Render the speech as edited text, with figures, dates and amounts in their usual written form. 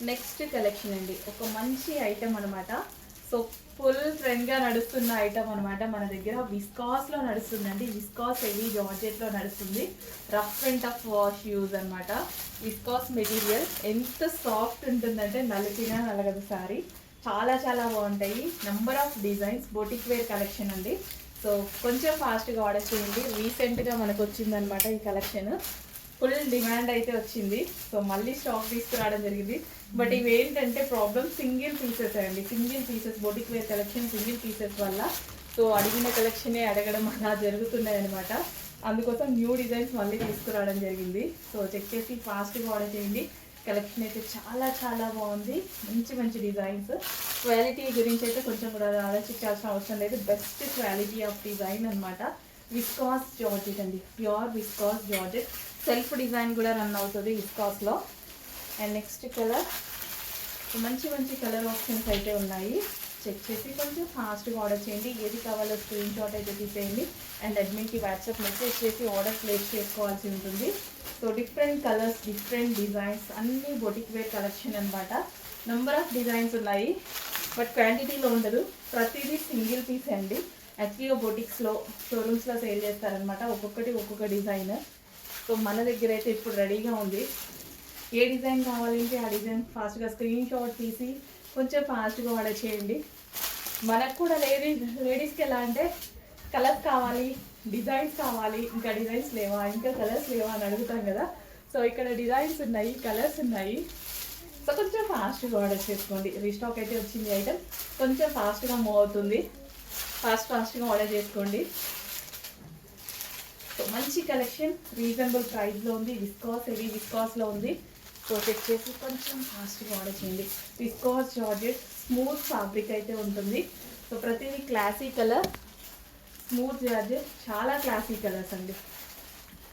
Next collection అండి, ఒక మంచి ఐటమ్ అనమాట. సో ఫుల్ ట్రెండ్గా నడుస్తున్న ఐటమ్ అనమాట. మన దగ్గర విస్కాస్లో నడుస్తుందండి. విస్కాస్ హెవీ జార్జెట్లో నడుస్తుంది. Rough and tough wash use అనమాట. విస్కాస్ మెటీరియల్ ఎంత సాఫ్ట్ ఉంటుందంటే నలిపినా నలగదు సారీ. చాలా చాలా బాగుంటాయి. Number of designs, boutique wear collection అండి. సో కొంచెం ఫాస్ట్గా ఆర్డర్ చేయండి. రీసెంట్గా మనకు వచ్చిందనమాట ఈ కలెక్షన్. ఫుల్ డిమాండ్ అయితే వచ్చింది. సో మళ్ళీ స్టాక్ తీసుకురావడం జరిగింది. బట్ ఇవి ఏంటంటే ప్రాబ్లమ్ సింగిల్ పీసెస్ అండి. Single pieces boutique wear collection single pieces వల్ల సో అడిగిన కలెక్షనే అడగడం అలా జరుగుతున్నాయి అనమాట. అందుకోసం న్యూ డిజైన్స్ మళ్ళీ తీసుకురావడం జరిగింది. సో చెక్ చేసి ఫాస్ట్గా ఆర్డర్ చేయండి. కలెక్షన్ అయితే చాలా చాలా బాగుంది. మంచి మంచి డిజైన్స్. క్వాలిటీ గురించి అయితే కొంచెం కూడా ఆలోచించాల్సిన అవసరం లేదు. బెస్ట్ క్వాలిటీ ఆఫ్ డిజైన్ అనమాట. విస్కాస్ జార్జెట్ అండి, pure viscous georgette. Self design కూడా రన్ అవుతుంది విస్కాస్లో. అండ్ నెక్స్ట్ కలర్, మంచి మంచి కలర్ ఆప్షన్స్ అయితే ఉన్నాయి. చెక్ చేసి కొంచెం ఫాస్ట్గా ఆర్డర్ చేయండి. ఏది కావాలో స్క్రీన్ షాట్ అయితే తీసేయండి. అండ్ అడ్మిన్కి వాట్సాప్ మెసేజ్ చేసి ఆర్డర్ ప్లేస్ చేసుకోవాల్సి ఉంటుంది. So different colours, different designs, అన్నీ బొటిక్ వేర్ కలెక్షన్ అనమాట. నెంబర్ ఆఫ్ డిజైన్స్ ఉన్నాయి, బట్ క్వాంటిటీలో ఉండదు. ప్రతిదీ సింగిల్ పీస్ అండి. యాక్చువల్గా బొటిక్స్లో, షోరూమ్స్లో సేల్ చేస్తారనమాట. ఒక్కొక్కటి ఒక్కొక్క డిజైన్. సో మన దగ్గర అయితే ఇప్పుడు రెడీగా ఉంది. ఏ డిజైన్ కావాలంటే ఆ డిజైన్ ఫాస్ట్గా స్క్రీన్ షాట్ తీసి కొంచెం ఫాస్ట్గా ఆర్డర్ చేయండి. మనకు కూడా లేడీస్కి ఎలా అంటే కలర్స్ కావాలి, డిజైన్స్ కావాలి, ఇంకా డిజైన్స్ లేవా, ఇంకా కలర్స్ లేవా అని అడుగుతాం కదా. సో ఇక్కడ డిజైన్స్ ఉన్నాయి, కలర్స్ ఉన్నాయి. సో కొంచెం ఫాస్ట్గా ఆర్డర్ చేసుకోండి. రీస్టాక్ అయితే వచ్చింది ఐటమ్, కొంచెం ఫాస్ట్గా మూవ్ అవుతుంది. ఫాస్ట్గా ఆర్డర్ చేసుకోండి. సో మంచి కలెక్షన్ రీజనబుల్ ప్రైస్లో ఉంది. విస్కాస్ హెవీ విస్కాస్లో ఉంది. సో చెక్ చేసి కొంచెం ఫాస్ట్గా ఆర్డర్ చేయండి. విస్కాస్ జార్జెట్ స్మూత్ ఫ్యాబ్రిక్ అయితే ఉంటుంది. సో ప్రతిదీ క్లాసీ కలర్, స్మూత్ జార్జెట్, చాలా క్లాసీ కలర్స్ అండి.